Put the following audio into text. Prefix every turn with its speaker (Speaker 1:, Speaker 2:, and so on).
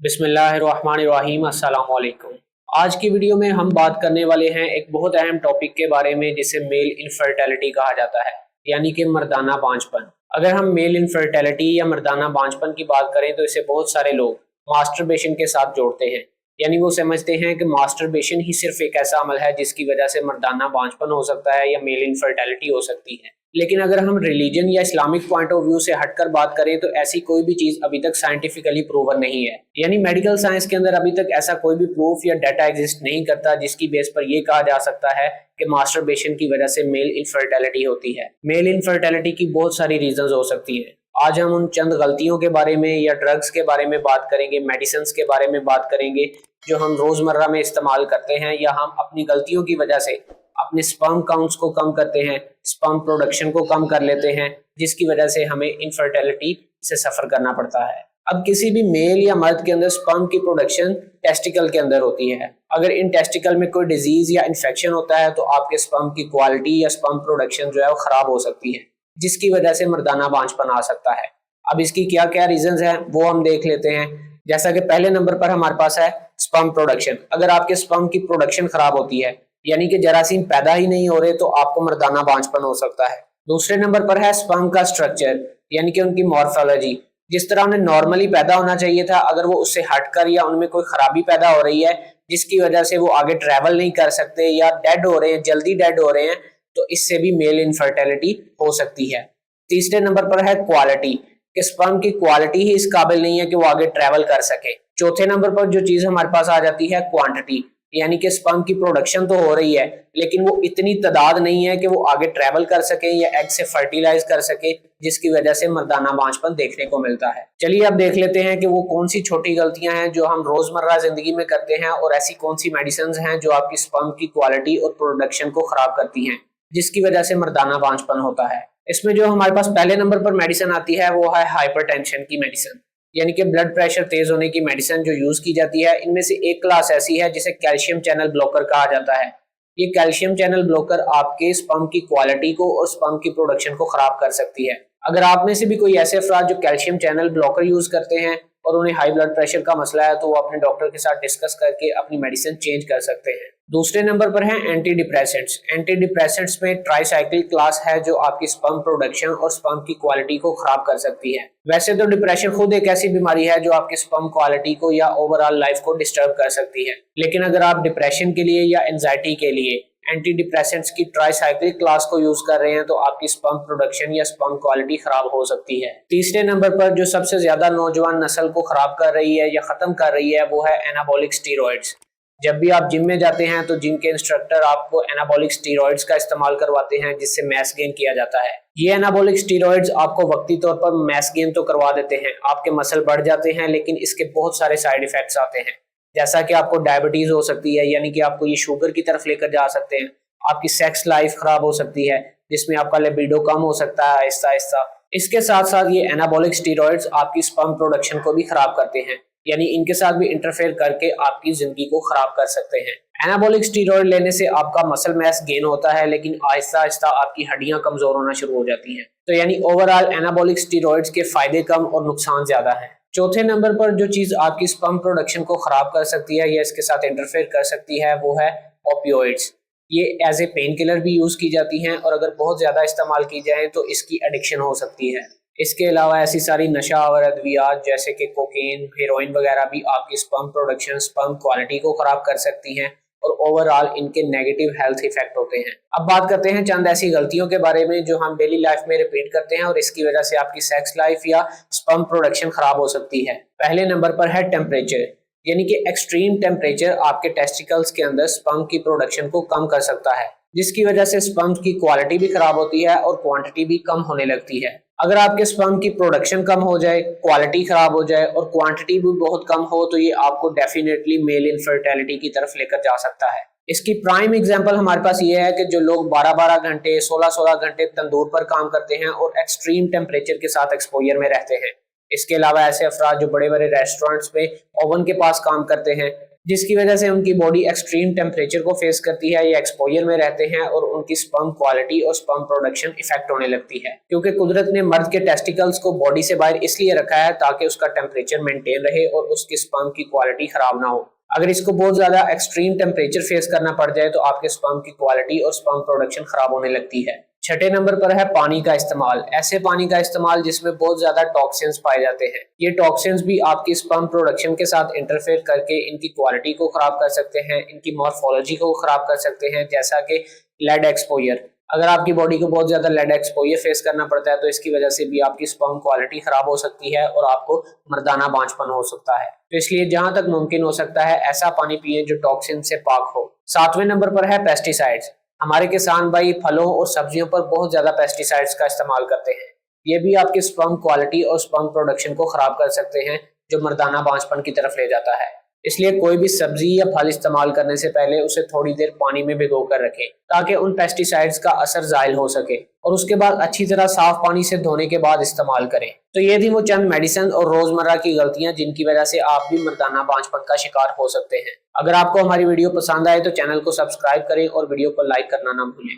Speaker 1: बिस्मिल्लाहिर्रहमानिर्रहीम अस्सलाम वालेकुम। आज की वीडियो में हम बात करने वाले हैं एक बहुत अहम टॉपिक के बारे में जिसे मेल इनफर्टिलिटी कहा जाता है, यानी कि मर्दाना बांझपन। अगर हम मेल इनफर्टिलिटी या मर्दाना बांझपन की बात करें तो इसे बहुत सारे लोग मास्टरबेशन के साथ जोड़ते हैं। यानी वो समझते हैं कि मास्टरबेशन ही सिर्फ एक ऐसा अमल है जिसकी वजह से मर्दाना बांझपन हो सकता है या मेल इनफर्टिलिटी हो सकती है। लेकिन अगर हम रिलीजन या इस्लामिक पॉइंट ऑफ व्यू से हटकर बात करें तो ऐसी कोई भी चीज अभी तक साइंटिफिकली प्रूवन नहीं है। यानी मेडिकल साइंस के अंदर अभी तक ऐसा कोई भी प्रूफ या डाटा एग्जिस्ट नहीं करता जिसकी बेस पर यह कहा जा सकता है कि मास्टरबेशन की वजह से मेल इनफर्टिलिटी होती है। मेल इनफर्टिलिटी की बहुत सारी रीजंस हो सकती हैं। आज हम उन चंद गलतियों के बारे में या ड्रग्स के बारे में बात करेंगे, मेडिसिन के बारे में बात करेंगे जो हम रोजमर्रा में इस्तेमाल करते हैं या हम अपनी गलतियों की वजह से अपने स्पर्म काउंट्स को कम करते हैं, स्पर्म प्रोडक्शन को कम कर लेते हैं, जिसकी वजह से हमें इनफर्टिलिटी से सफर करना पड़ता है। अब किसी भी मेल या मर्द के अंदर स्पर्म की प्रोडक्शन टेस्टिकल के अंदर होती है। अगर इन टेस्टिकल में कोई डिजीज या इन्फेक्शन होता है तो आपके स्पर्म की क्वालिटी या स्पर्म प्रोडक्शन जो है वो खराब हो सकती है, जिसकी वजह से मर्दाना बांझपन आ सकता है। अब इसकी क्या क्या रीजंस हैं वो हम देख लेते हैं। जैसा कि पहले नंबर पर हमारे पास है स्पर्म प्रोडक्शन। अगर आपके स्पर्म की प्रोडक्शन खराब होती है, यानी कि जरासीम पैदा ही नहीं हो रहे, तो आपको मर्दाना बांझपन हो सकता है। दूसरे नंबर पर है स्पर्म का स्ट्रक्चर, यानी कि उनकी मॉर्फोलॉजी। जिस तरह उन्हें नॉर्मली पैदा होना चाहिए था, अगर वो उससे हटकर या उनमें कोई खराबी पैदा हो रही है जिसकी वजह से वो आगे ट्रेवल नहीं कर सकते या डेड हो रहे हैं, जल्दी डेड हो रहे हैं, तो इससे भी मेल इनफर्टिलिटी हो सकती है। तीसरे नंबर पर है क्वालिटी, कि स्पर्म की क्वालिटी ही इस काबिल नहीं है कि वो आगे ट्रेवल कर सके। चौथे नंबर पर जो चीज हमारे पास आ जाती है क्वांटिटी, यानी कि स्पर्म की प्रोडक्शन तो हो रही है लेकिन वो इतनी तादाद नहीं है कि वो आगे ट्रेवल कर सके या एग से फर्टिलाइज कर सके, जिसकी वजह से मर्दाना बांझपन देखने को मिलता है। चलिए अब देख लेते हैं कि वो कौन सी छोटी गलतियां हैं जो हम रोजमर्रा जिंदगी में करते हैं और ऐसी कौन सी मेडिसिन हैं जो आपकी स्पर्म की क्वालिटी और प्रोडक्शन को खराब करती हैं, जिसकी वजह से मर्दाना बांझपन होता है। इसमें जो हमारे पास पहले नंबर पर मेडिसिन आती है वो है हाइपरटेंशन की मेडिसिन, यानी कि ब्लड प्रेशर तेज होने की मेडिसिन जो यूज की जाती है। इनमें से एक क्लास ऐसी है जिसे कैल्शियम चैनल ब्लॉकर कहा जाता है। ये कैल्शियम चैनल ब्लॉकर आपके स्पर्म की क्वालिटी को और स्पर्म की प्रोडक्शन को खराब कर सकती है। अगर आप में से भी कोई ऐसे अफराद जो कैल्शियम चैनल ब्लॉकर यूज करते हैं और उन्हें हाई ब्लड प्रेशर का मसला है, तो वो अपने डॉक्टर के साथ डिस्कस करके अपनी मेडिसिन चेंज कर सकते हैं। दूसरे नंबर पर है एंटी डिप्रेसेंट्स। एंटी डिप्रेसेंट्स में ट्राइसाइक्लिक क्लास है जो आपकी स्पर्म प्रोडक्शन और स्पर्म की क्वालिटी को खराब कर सकती है। वैसे तो डिप्रेशन खुद एक ऐसी बीमारी है जो आपकी स्पर्म क्वालिटी को या ओवरऑल लाइफ को डिस्टर्ब कर सकती है, लेकिन अगर आप डिप्रेशन के लिए या एंजाइटी के लिए एंटी डिप्रेसेंट्स की ट्राइसाइक्लिक क्लास को यूज कर रहे हैं तो आपकी स्पर्म प्रोडक्शन या स्पर्म क्वालिटी खराब हो सकती है। तीसरे नंबर पर जो सबसे ज्यादा नौजवान नस्ल को खराब कर रही है या खत्म कर रही है वो है एनाबॉलिक स्टीरॉइड्स। जब भी आप जिम में जाते हैं तो जिम के इंस्ट्रक्टर आपको एनाबॉलिक स्टीरॉइड्स का इस्तेमाल करवाते हैं जिससे मैस गेन किया जाता है। ये एनाबॉलिक स्टीरॉइड्स आपको वक्ती तौर पर मैस गेन तो करवा देते हैं, आपके मसल बढ़ जाते हैं, लेकिन इसके बहुत सारे साइड इफेक्ट्स आते हैं। जैसा कि आपको डायबिटीज हो सकती है, यानी कि आपको ये शुगर की तरफ लेकर जा सकते हैं। आपकी सेक्स लाइफ खराब हो सकती है जिसमें आपका लिबिडो कम हो सकता है आहिस्ता आहिस्ता। इसके साथ साथ ये एनाबॉलिक स्टीरॉइड्स आपकी स्पर्म प्रोडक्शन को भी खराब करते हैं, यानी इनके साथ भी इंटरफेयर करके आपकी जिंदगी को खराब कर सकते हैं। एनाबॉलिक स्टीरॉइड लेने से आपका मसल मैस गेन होता है, लेकिन आहिस्ता आहिस्ता आपकी हड्डियां कमजोर होना शुरू हो जाती हैं। तो यानी ओवरऑल एनाबॉलिक स्टीरॉइड्स के फायदे कम और नुकसान ज्यादा है। चौथे नंबर पर जो चीज आपकी स्पर्म प्रोडक्शन को खराब कर सकती है या इसके साथ इंटरफेयर कर सकती है वो है ओपियोइड्स। ये एज ए पेन किलर भी यूज की जाती हैं और अगर बहुत ज्यादा इस्तेमाल की जाए तो इसकी एडिक्शन हो सकती है। इसके अलावा ऐसी सारी नशा और अद्वियात जैसे कि कोकेन, हेरोइन वगैरह भी आपकी स्पर्म प्रोडक्शन, स्पर्म क्वालिटी को खराब कर सकती हैं और ओवरऑल इनके नेगेटिव हेल्थ इफेक्ट होते हैं। अब बात करते हैं चंद ऐसी गलतियों के बारे में जो हम डेली लाइफ में रिपीट करते हैं और इसकी वजह से आपकी सेक्स लाइफ या स्पर्म प्रोडक्शन खराब हो सकती है। पहले नंबर पर है टेम्परेचर, यानी कि एक्सट्रीम टेम्परेचर आपके टेस्टिकल्स के अंदर स्पर्म की प्रोडक्शन को कम कर सकता है, जिसकी वजह से स्पर्म की क्वालिटी भी खराब होती है और क्वांटिटी भी कम होने लगती है। अगर आपके स्पर्म की प्रोडक्शन कम हो जाए, क्वालिटी खराब हो जाए और क्वांटिटी भी बहुत कम हो तो ये आपको डेफिनेटली मेल इनफर्टिलिटी की तरफ लेकर जा सकता है। इसकी प्राइम एग्जांपल हमारे पास ये है कि जो लोग 12-12 घंटे, 16-16 घंटे तंदूर पर काम करते हैं और एक्सट्रीम टेम्परेचर के साथ एक्सपोजर में रहते हैं। इसके अलावा ऐसे अफराद जो बड़े बड़े रेस्टोरेंट्स पे ओवन के पास काम करते हैं, जिसकी वजह से उनकी बॉडी एक्सट्रीम टेम्परेचर को फेस करती है या एक्सपोजर में रहते हैं और उनकी स्पर्म क्वालिटी और स्पर्म प्रोडक्शन इफेक्ट होने लगती है, क्योंकि कुदरत ने मर्द के टेस्टिकल्स को बॉडी से बाहर इसलिए रखा है ताकि उसका टेम्परेचर मेंटेन रहे और उसकी स्पर्म की क्वालिटी खराब ना हो। अगर इसको बहुत ज्यादा एक्सट्रीम टेम्परेचर फेस करना पड़ जाए तो आपके स्पर्म की क्वालिटी और स्पर्म प्रोडक्शन खराब होने लगती है। छठे नंबर पर है पानी का इस्तेमाल। ऐसे पानी का इस्तेमाल जिसमें बहुत ज्यादा टॉक्सिन्स पाए जाते हैं। ये टॉक्सिन्स भी आपकी स्पर्म प्रोडक्शन के साथ इंटरफेयर करके इनकी क्वालिटी को खराब कर सकते हैं, इनकी मॉर्फोलॉजी को खराब कर सकते हैं, जैसा कि लेड एक्सपोजर। अगर आपकी बॉडी को बहुत ज्यादा लेड एक्सपोजर फेस करना पड़ता है तो इसकी वजह से भी आपकी स्पर्म क्वालिटी खराब हो सकती है और आपको मर्दाना बांझपन हो सकता है। तो इसलिए जहां तक मुमकिन हो सकता है ऐसा पानी पिए जो टॉक्सिन से पाक हो। सातवें नंबर पर है पेस्टिसाइड्स। हमारे किसान भाई फलों और सब्जियों पर बहुत ज्यादा पेस्टिसाइड्स का इस्तेमाल करते हैं। ये भी आपकी स्पर्म क्वालिटी और स्पर्म प्रोडक्शन को खराब कर सकते हैं, जो मर्दाना बांझपन की तरफ ले जाता है। इसलिए कोई भी सब्जी या फल इस्तेमाल करने से पहले उसे थोड़ी देर पानी में भिगो कर रखें ताकि उन पेस्टिसाइड्स का असर जायल हो सके और उसके बाद अच्छी तरह साफ पानी से धोने के बाद इस्तेमाल करें। तो ये थी वो चंद मेडिसिन और रोजमर्रा की गलतियां जिनकी वजह से आप भी मर्दाना बांझपन का शिकार हो सकते हैं। अगर आपको हमारी वीडियो पसंद आए तो चैनल को सब्सक्राइब करें और वीडियो को लाइक करना ना भूलें।